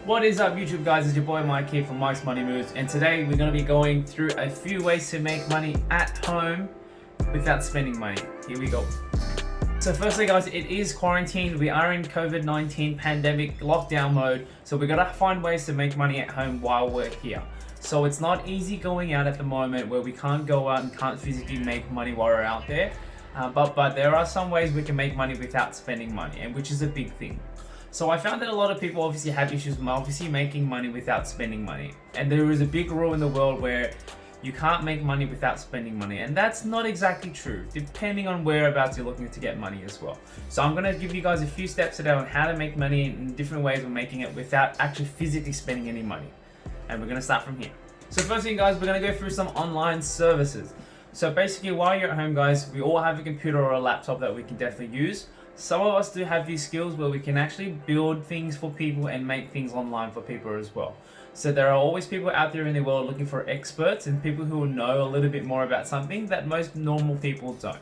What is up YouTube guys, it's your boy Mike here from Mike's Money Moves, and today we're going to be going through a few ways to make money at home without spending money. Here we go. So firstly guys, it is quarantine. We are in COVID-19 pandemic lockdown mode, so we're going to find ways to make money at home while we're here. So it's not easy going out at the moment where we can't go out and can't physically make money while we're out there. But there are some ways we can make money without spending money, and which is a big thing. So I found that a lot of people obviously have issues with obviously making money without spending money. And there is a big rule in the world where you can't make money without spending money. And that's not exactly true, depending on whereabouts you're looking to get money as well. So I'm gonna give you guys a few steps today on how to make money in different ways of making it without actually physically spending any money. And we're gonna start from here. So first thing guys, we're gonna go through some online services. So basically while you're at home guys, we all have a computer or a laptop that we can definitely use. Some of us do have these skills where we can actually build things for people and make things online for people as well. So there are always people out there in the world looking for experts and people who know a little bit more about something that most normal people don't.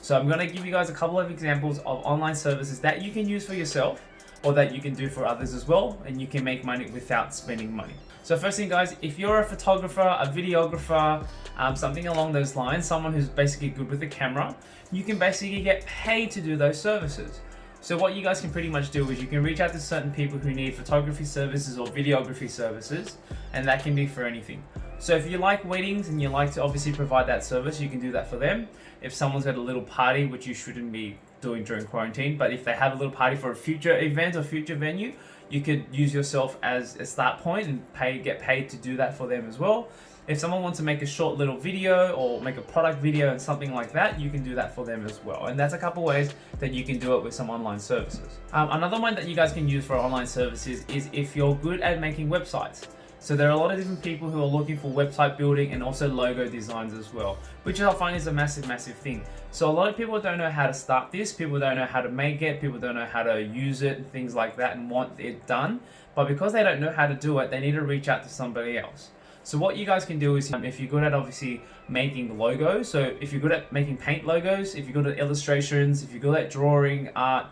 So I'm going to give you guys a couple of examples of online services that you can use for yourself or that you can do for others as well, and you can make money without spending money. So first thing guys, if you're a photographer, a videographer, something along those lines, someone who's basically good with the camera, you can basically get paid to do those services. So what you guys can pretty much do is you can reach out to certain people who need photography services or videography services, and that can be for anything. So if you like weddings and you like to obviously provide that service, you can do that for them. If someone's at a little party, which you shouldn't be doing during quarantine, but if they have a little party for a future event or future venue, you could use yourself as a start point and get paid to do that for them as well. If someone wants to make a short little video or make a product video and something like that, you can do that for them as well. And that's a couple ways that you can do it with some online services. Another one that you guys can use for online services is if you're good at making websites. So there are a lot of different people who are looking for website building and also logo designs as well, which I find is a massive thing. So a lot of people don't know how to start this, people don't know how to make it, people don't know how to use it and things like that and want it done. But because they don't know how to do it, they need to reach out to somebody else. So what you guys can do is, if you're good at obviously making logos, so if you're good at making paint logos, if you're good at illustrations, if you're good at drawing, art,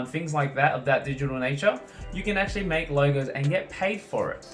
things like that of that digital nature, you can actually make logos and get paid for it.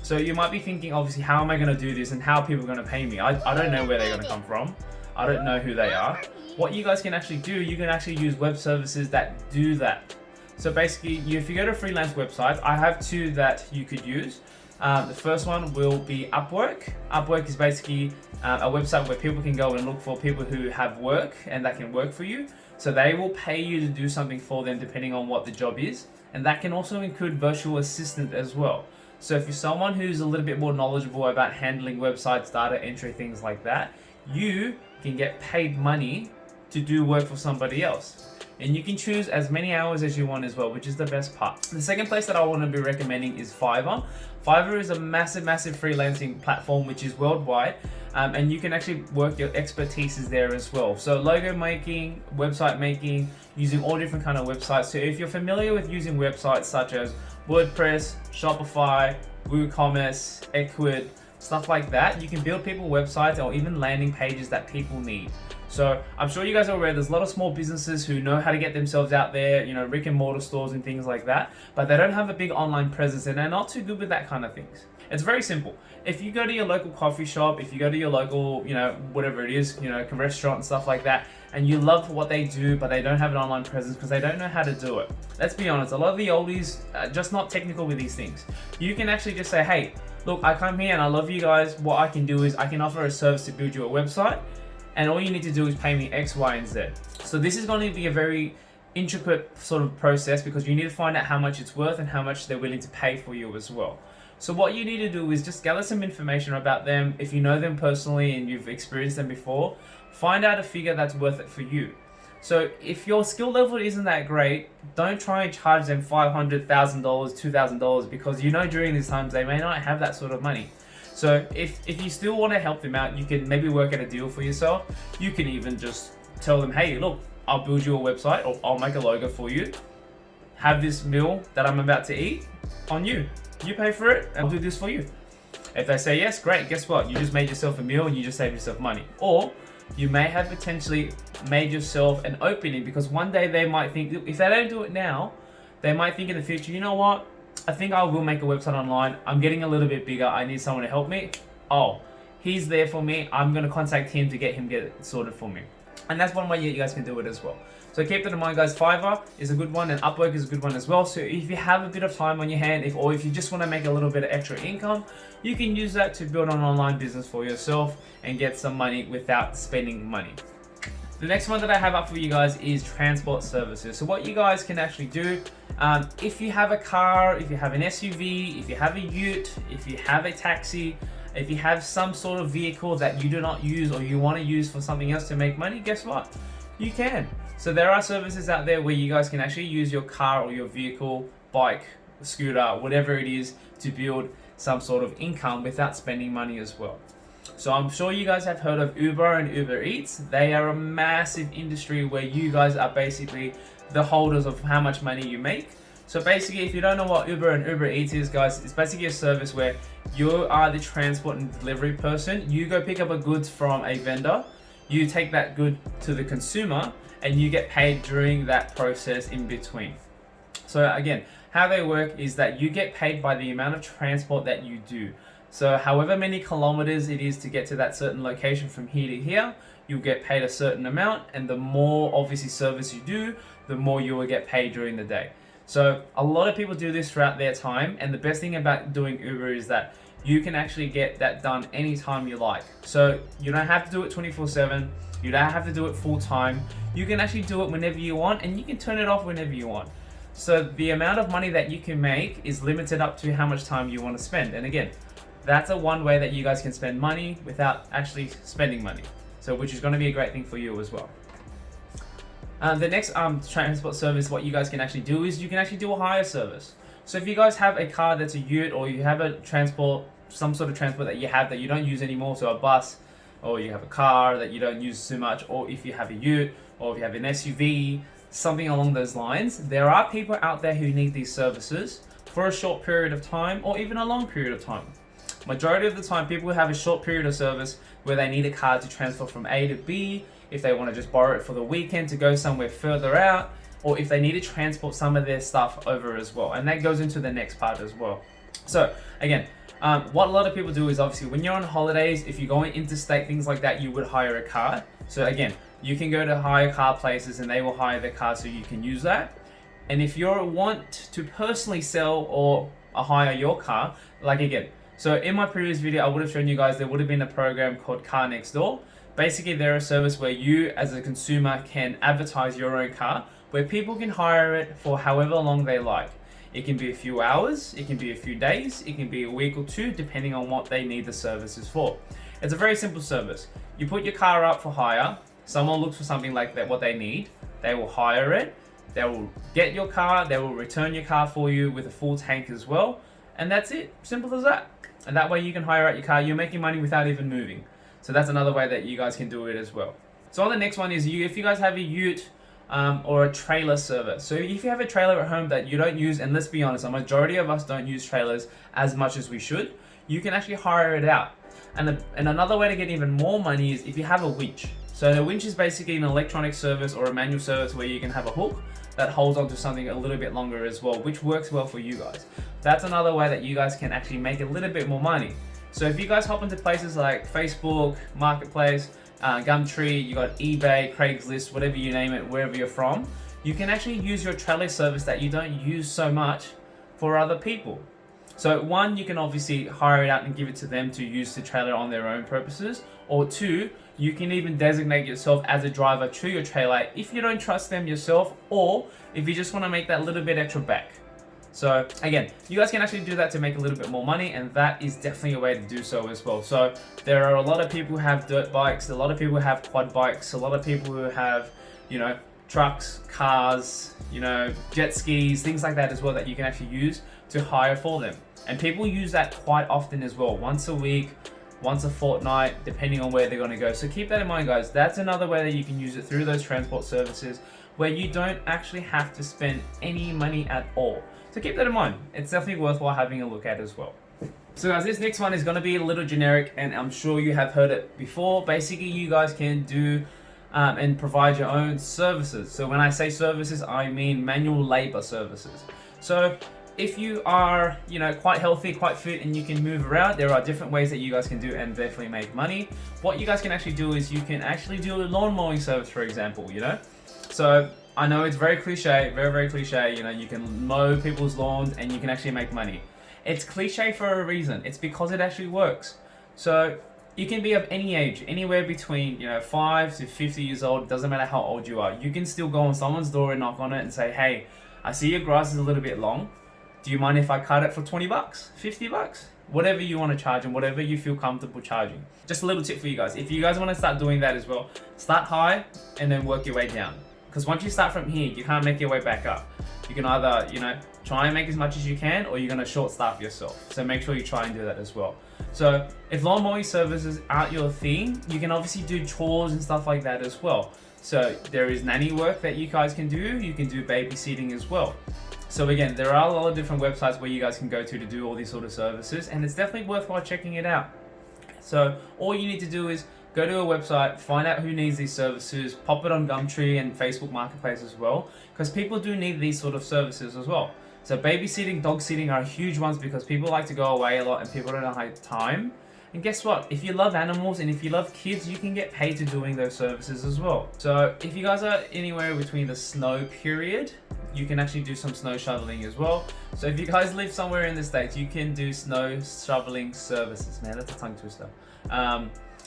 So you might be thinking, obviously, how am I going to do this and how are people going to pay me? I don't know where they're going to come from. I don't know who they are. What you guys can actually do, you can actually use web services that do that. So basically, if you go to freelance websites, I have two that you could use. The first one will be Upwork. Upwork is basically a website where people can go and look for people who have work and that can work for you. So they will pay you to do something for them depending on what the job is. And that can also include virtual assistant as well. So if you're someone who's a little bit more knowledgeable about handling websites, data entry, things like that, you can get paid money to do work for somebody else. And you can choose as many hours as you want as well, which is the best part. The second place that I want to be recommending is Fiverr. Fiverr is a massive freelancing platform which is worldwide, and you can actually work your expertise there as well. So logo making, website making, using all different kind of websites. So if you're familiar with using websites such as WordPress, Shopify, WooCommerce, Ecwid, stuff like that, you can build people websites or even landing pages that people need. So I'm sure you guys are aware there's a lot of small businesses who know how to get themselves out there, brick and mortar stores and things like that, but they don't have a big online presence and they're not too good with that kind of things. It's very simple. If you go to your local coffee shop, if you go to your local, whatever it is, restaurant and stuff like that, and you love what they do, but they don't have an online presence because they don't know how to do it. Let's be honest, a lot of the oldies are just not technical with these things. You can actually just say, hey, look, I come here and I love you guys. What I can do is I can offer a service to build you a website, and all you need to do is pay me X, Y, and Z. So this is going to be a very intricate sort of process because you need to find out how much it's worth and how much they're willing to pay for you as well. So what you need to do is just gather some information about them. If you know them personally and you've experienced them before, find out a figure that's worth it for you. So if your skill level isn't that great, don't try and charge them $500,000, $2,000 because during these times they may not have that sort of money. So if you still want to help them out, you can maybe work out a deal for yourself. You can even just tell them, hey, look, I'll build you a website or I'll make a logo for you. Have this meal that I'm about to eat on you. You pay for it, and I'll do this for you. If they say yes, great, guess what? You just made yourself a meal and you just saved yourself money. Or you may have potentially made yourself an opening because one day they might think, if they don't do it now, they might think in the future, you know what? I think I will make a website online. I'm getting a little bit bigger. I need someone to help me. Oh, he's there for me. I'm going to contact him to get it sorted for me. And that's one way you guys can do it as well. So keep that in mind, guys. Fiverr is a good one, and Upwork is a good one as well. So if you have a bit of time on your hand, or if you just want to make a little bit of extra income, you can use that to build an online business for yourself and get some money without spending money. The next one that I have up for you guys is transport services. So what you guys can actually do, if you have a car, if you have an SUV, if you have a ute, if you have a taxi, if you have some sort of vehicle that you do not use or you want to use for something else to make money, guess what? You can. So there are services out there where you guys can actually use your car or your vehicle, bike, scooter, whatever it is, to build some sort of income without spending money as well. So I'm sure you guys have heard of Uber and Uber Eats. They are a massive industry where you guys are basically the holders of how much money you make. So basically, if you don't know what Uber and Uber Eats is, guys, it's basically a service where you are the transport and delivery person. You go pick up a goods from a vendor, you take that good to the consumer, and you get paid during that process in between. So again, how they work is that you get paid by the amount of transport that you do. So however many kilometers it is to get to that certain location from here to here, you'll get paid a certain amount, and the more obviously service you do, the more you will get paid during the day. So a lot of people do this throughout their time, and the best thing about doing Uber is that you can actually get that done anytime you like. So you don't have to do it 24/7, you don't have to do it full time, you can actually do it whenever you want, and you can turn it off whenever you want. So the amount of money that you can make is limited up to how much time you want to spend. And again, that's one way that you guys can spend money without actually spending money. So which is going to be a great thing for you as well. The next transport service, what you guys can actually do is you can actually do a hire service. So if you guys have a car that's a ute, or you have a transport, some sort of transport that you have that you don't use anymore, so a bus, or you have a car that you don't use too much, or if you have a ute, or if you have an SUV, something along those lines, there are people out there who need these services for a short period of time or even a long period of time. Majority of the time, people have a short period of service where they need a car to transfer from A to B, if they want to just borrow it for the weekend to go somewhere further out, or if they need to transport some of their stuff over as well. And that goes into the next part as well. So again, what a lot of people do is obviously when you're on holidays, if you're going interstate, things like that, you would hire a car. So again, you can go to hire car places and they will hire their car so you can use that. And if you want to personally sell or hire your car, like again, so in my previous video, I would have shown you guys there would have been a program called Car Next Door. Basically, they're a service where you as a consumer can advertise your own car, where people can hire it for however long they like. It can be a few hours, it can be a few days, it can be a week or two, depending on what they need the services for. It's a very simple service. You put your car up for hire, someone looks for something like that, what they need, they will hire it, they will get your car, they will return your car for you with a full tank as well, and that's it. Simple as that. And that way you can hire out your car, you're making money without even moving. So that's another way that you guys can do it as well. So on the next one is if you guys have a ute or a trailer service. So if you have a trailer at home that you don't use, and let's be honest, a majority of us don't use trailers as much as we should, you can actually hire it out. And another way to get even more money is if you have a winch. So the winch is basically an electronic service or a manual service where you can have a hook that holds onto something a little bit longer as well, which works well for you guys. That's another way that you guys can actually make a little bit more money. So if you guys hop into places like Facebook, Marketplace, Gumtree, you got eBay, Craigslist, whatever you name it, wherever you're from, you can actually use your trailer service that you don't use so much for other people. So one, you can obviously hire it out and give it to them to use the trailer on their own purposes, or two, you can even designate yourself as a driver to your trailer if you don't trust them yourself, or if you just want to make that little bit extra back. So again, you guys can actually do that to make a little bit more money, and that is definitely a way to do so as well. So there are a lot of people who have dirt bikes, a lot of people who have quad bikes, a lot of people who have, trucks, cars, jet skis, things like that as well that you can actually use to hire for them. And people use that quite often as well, once a week, once a fortnight, depending on where they're going to go. So keep that in mind, guys. That's another way that you can use it through those transport services where you don't actually have to spend any money at all. So keep that in mind. It's definitely worthwhile having a look at as well. So guys, this next one is going to be a little generic, and I'm sure you have heard it before. Basically, you guys can do and provide your own services. So when I say services, I mean manual labor services. So if you are, you know, quite healthy, quite fit, and you can move around, there are different ways that you guys can do and definitely make money. What you guys can actually do is you can actually do a lawn mowing service, for example, you know? So I know it's very cliche, very cliche, you know, you can mow people's lawns and you can actually make money. It's cliche for a reason. It's because it actually works. So you can be of any age, anywhere between, you know, 5 to 50 years old. It doesn't matter how old you are. You can still go on someone's door and knock on it and say, hey, I see your grass is a little bit long. Do you mind if I cut it for 20 bucks, 50 bucks? Whatever you want to charge and whatever you feel comfortable charging. Just a little tip for you guys. If you guys want to start doing that as well, start high and then work your way down. Because once you start from here, you can't make your way back up. You can either, you know, try and make as much as you can, or you're going to short staff yourself. So make sure you try and do that as well. So if lawn mowing services aren't your thing, you can obviously do chores and stuff like that as well. So there is nanny work that you guys can do. You can do babysitting as well. So again, there are a lot of different websites where you guys can go to do all these sort of services, and it's definitely worthwhile checking it out. So all you need to do is go to a website, find out who needs these services, pop it on Gumtree and Facebook Marketplace as well, because people do need these sort of services as well. So babysitting, dog sitting are huge ones because people like to go away a lot and people don't have time. And guess what? If you love animals and if you love kids, you can get paid to doing those services as well. So if you guys are anywhere between the snow period, you can actually do some snow shoveling as well. So if you guys live somewhere in the States, you can do snow shoveling services. Man, that's a tongue twister.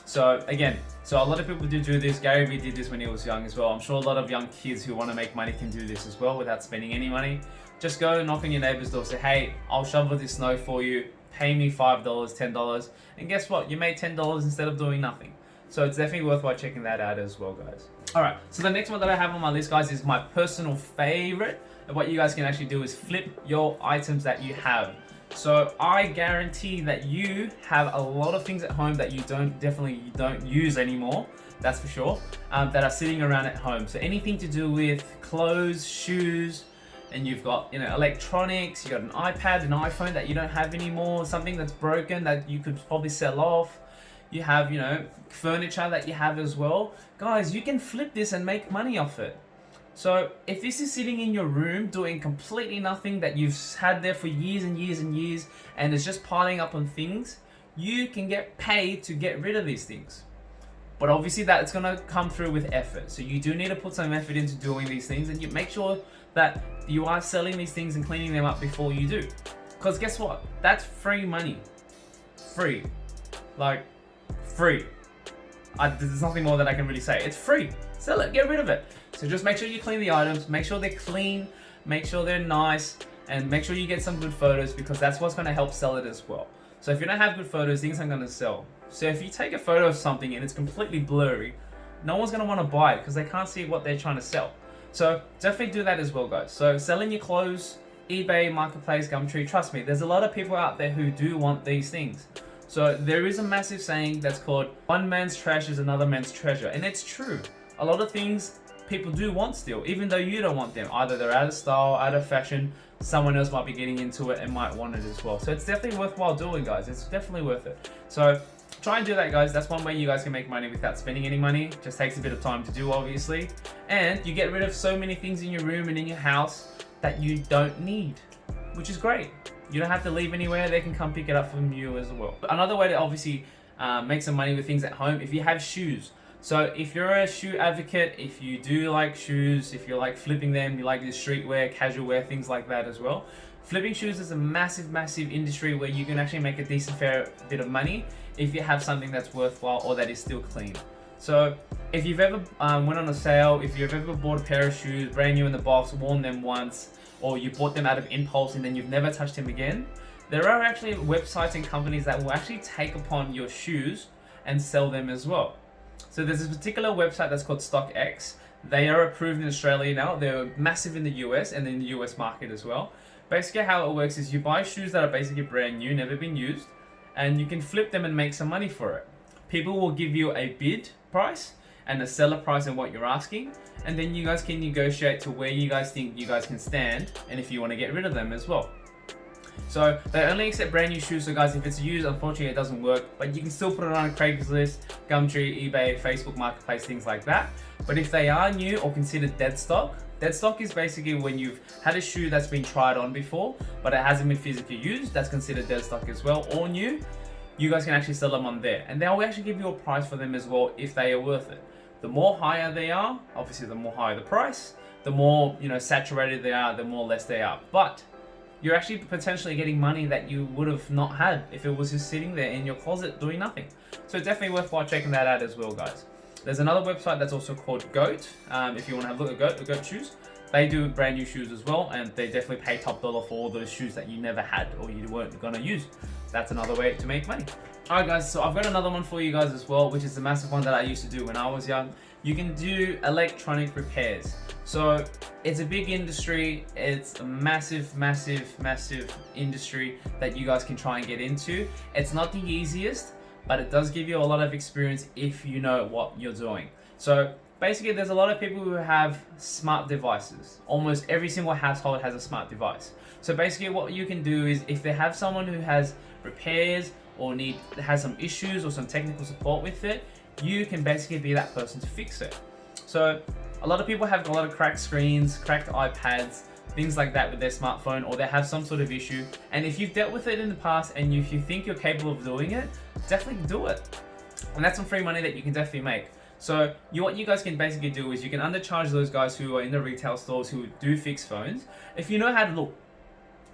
So again, so a lot of people do this. Gary Vee did this when he was young as well. I'm sure a lot of young kids who want to make money can do this as well without spending any money. Just go knock on your neighbor's door, say, hey, I'll shovel this snow for you. Pay me $5, $10. And guess what? You made $10 instead of doing nothing. So it's definitely worthwhile checking that out as well, guys. All right, so the next one that I have on my list, guys, is my personal favorite. And what you guys can actually do is flip your items that you have. So I guarantee that you have a lot of things at home that you don't use anymore. That's for sure. That are sitting around at home. So anything to do with clothes, shoes, and you've got, you know, electronics, you got an iPad, an iPhone that you don't have anymore, something that's broken that you could probably sell off. You have, you know, furniture that you have as well. Guys, you can flip this and make money off it. So if this is sitting in your room doing completely nothing that you've had there for years and years and years, and it's just piling up on things, you can get paid to get rid of these things. But obviously that's gonna come through with effort. So you do need to put some effort into doing these things, and you make sure that you are selling these things and cleaning them up before you do. Because guess what? That's free money. Free. Like, free. There's nothing more that I can really say. It's free. Sell it, get rid of it. So just make sure you clean the items, make sure they're clean, make sure they're nice, and make sure you get some good photos, because that's what's gonna help sell it as well. So if you don't have good photos, things aren't gonna sell. So if you take a photo of something and it's completely blurry, no one's gonna wanna buy it because they can't see what they're trying to sell. So definitely do that as well, guys. So selling your clothes, eBay, Marketplace, Gumtree, trust me, there's a lot of people out there who do want these things. So there is a massive saying that's called, one man's trash is another man's treasure. And it's true. A lot of things people do want still, even though you don't want them. Either they're out of style, out of fashion, someone else might be getting into it and might want it as well. So it's definitely worthwhile doing, guys. It's definitely worth it. So try and do that, guys. That's one way you guys can make money without spending any money. Just takes a bit of time to do, obviously. And you get rid of so many things in your room and in your house that you don't need, which is great. You don't have to leave anywhere. They can come pick it up from you as well. Another way to obviously make some money with things at home, if you have shoes. So if you're a shoe advocate, if you do like shoes, if you like flipping them, you like the streetwear, casual wear, things like that as well. Flipping shoes is a massive, massive industry where you can actually make a decent fair bit of money if you have something that's worthwhile or that is still clean. So if you've ever went on a sale, if you've ever bought a pair of shoes, brand new in the box, worn them once, or you bought them out of impulse and then you've never touched them again, there are actually websites and companies that will actually take upon your shoes and sell them as well. So there's this particular website that's called StockX. They are approved in Australia now. They're massive in the US and in the US market as well. Basically how it works is you buy shoes that are basically brand new, never been used, and you can flip them and make some money for it. People will give you a bid price and a seller price and what you're asking, and then you guys can negotiate to where you guys think you guys can stand and if you want to get rid of them as well. So they only accept brand new shoes, so guys, if it's used, unfortunately it doesn't work, but you can still put it on Craigslist, Gumtree, eBay, Facebook Marketplace, things like that. But if they are new or considered dead stock, Dead stock is basically when you've had a shoe that's been tried on before, but it hasn't been physically used. That's considered dead stock as well, or new. You guys can actually sell them on there, and they'll actually give you a price for them as well if they are worth it. The more higher they are, obviously the more higher the price, the more, you know, saturated they are, the more less they are. But you're actually potentially getting money that you would have not had if it was just sitting there in your closet doing nothing. So it's definitely worthwhile checking that out as well, guys. There's another website that's also called Goat. If you want to have a look at Goat shoes, they do brand new shoes as well, and they definitely pay top dollar for all those shoes that you never had or you weren't gonna use. That's another way to make money. Alright guys, so I've got another one for you guys as well, which is the massive one that I used to do when I was young. You can do electronic repairs. So it's a big industry. It's a massive industry that you guys can try and get into. It's not the easiest, but it does give you a lot of experience if you know what you're doing. So basically, there's a lot of people who have smart devices. Almost every single household has a smart device. So basically what you can do is, if they have someone who has repairs or has some issues or some technical support with it, you can basically be that person to fix it. So a lot of people have a lot of cracked screens, cracked iPads, things like that with their smartphone, or they have some sort of issue. And if you've dealt with it in the past and if you think you're capable of doing it, definitely do it. And that's some free money that you can definitely make. So what you guys can basically do is you can undercharge those guys who are in the retail stores who do fix phones. If you know how to look,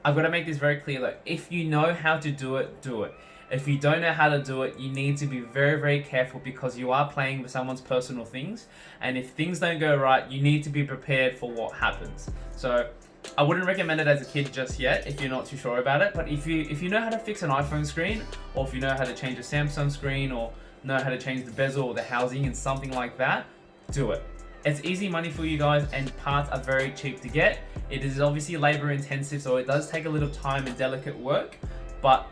I've got to make this very clear, though. If you know how to do it, do it. If you don't know how to do it, you need to be very careful, because you are playing with someone's personal things. And if things don't go right, you need to be prepared for what happens. So I wouldn't recommend it as a kid just yet if you're not too sure about it. But if you know how to fix an iPhone screen, or if you know how to change a Samsung screen, or know how to change the bezel or the housing and something like that, do it. It's easy money for you guys, and parts are very cheap to get. It is obviously labor intensive, so it does take a little time and delicate work, but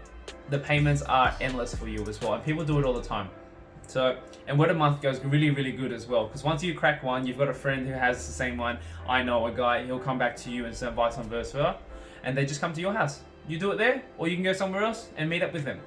the payments are endless for you as well, and people do it all the time. So, and word of mouth goes really good as well, because once you crack one, you've got a friend who has the same one. I know a guy, he'll come back to you and vice versa, and they just come to your house. You do it there, or you can go somewhere else and meet up with them.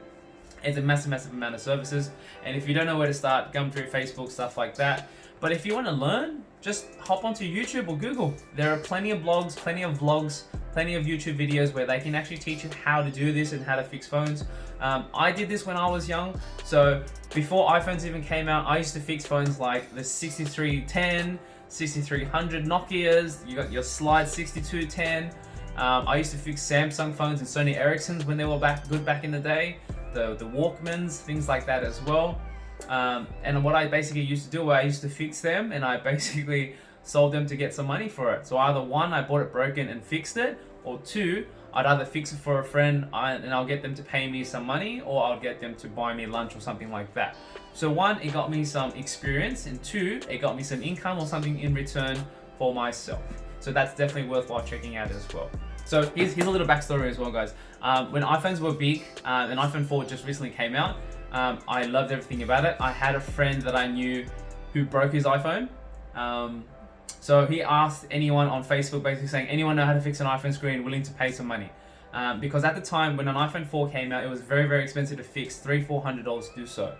It's a massive amount of services, and if you don't know where to start, Gumtree, Facebook, stuff like that. But if you want to learn, just hop onto YouTube or Google. There are plenty of blogs, plenty of vlogs, plenty of YouTube videos where they can actually teach you how to do this and how to fix phones. I did this when I was young. So before iPhones even came out, I used to fix phones like the 6310, 6300 Nokias. You got your Slide 6210. I used to fix Samsung phones and Sony Ericssons when they were good back in the day. The Walkmans, things like that as well. And what I basically used to do, I used to fix them, and I basically sold them to get some money for it. So either one, I bought it broken and fixed it, or two, I'd either fix it for a friend and I'll get them to pay me some money, or I'll get them to buy me lunch or something like that. So one, it got me some experience, and two, it got me some income or something in return for myself. So that's definitely worthwhile checking out as well. So here's a little backstory as well, guys. When iPhones were big, and iPhone 4 just recently came out, I loved everything about it. I had a friend that I knew who broke his iPhone. So he asked anyone on Facebook, basically saying, anyone know how to fix an iPhone screen, willing to pay some money? Because at the time when an iPhone 4 came out, it was very expensive to fix, $300-400 to do so.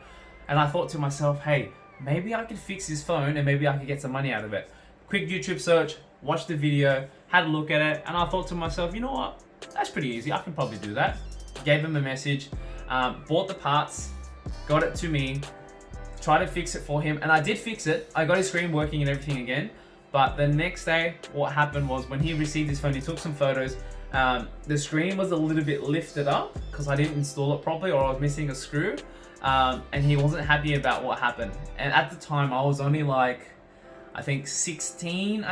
And I thought to myself, hey, maybe I could fix his phone and maybe I could get some money out of it. Quick YouTube search, watched the video, had a look at it, and I thought to myself, you know what? That's pretty easy. I can probably do that. Gave him a message, bought the parts, got it to me, tried to fix it for him, and I did fix it. I got his screen working and everything again. But the next day, what happened was when he received his phone, he took some photos. The screen was a little bit lifted up because I didn't install it properly, or I was missing a screw. And he wasn't happy about what happened. And at the time, I was only like, I think 16,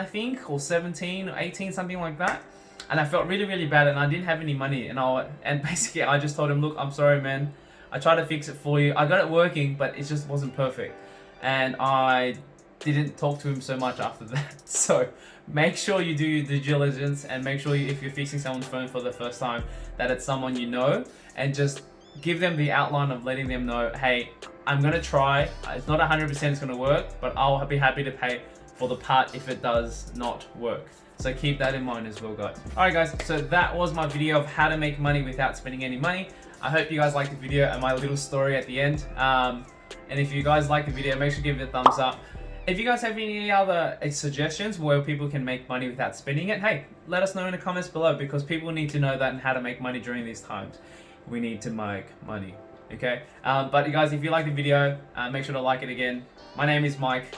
or 17 or 18, something like that. And I felt really bad, and I didn't have any money. And basically I just told him, look, I'm sorry, man. I tried to fix it for you. I got it working, but it just wasn't perfect. And I didn't talk to him so much after that. So make sure you do your due diligence, and make sure if you're fixing someone's phone for the first time, that it's someone you know, and just give them the outline of letting them know, hey, I'm going to try. It's not 100% it's going to work, but I'll be happy to pay for the part if it does not work. So keep that in mind as well, guys. Alright guys, so that was my video of how to make money without spending any money. I hope you guys liked the video and my little story at the end. And if you guys liked the video, make sure to give it a thumbs up. If you guys have any other suggestions where people can make money without spending it, hey, let us know in the comments below, because people need to know that and how to make money during these times. We need to make money, okay? But you guys, if you like the video, make sure to like it again. My name is Mike.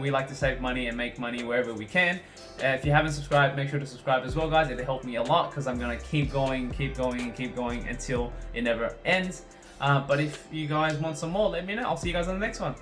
We like to save money and make money wherever we can. If you haven't subscribed, make sure to subscribe as well, guys. It'll help me a lot, because I'm gonna keep going until it never ends. But if you guys want some more, let me know. I'll see you guys on the next one.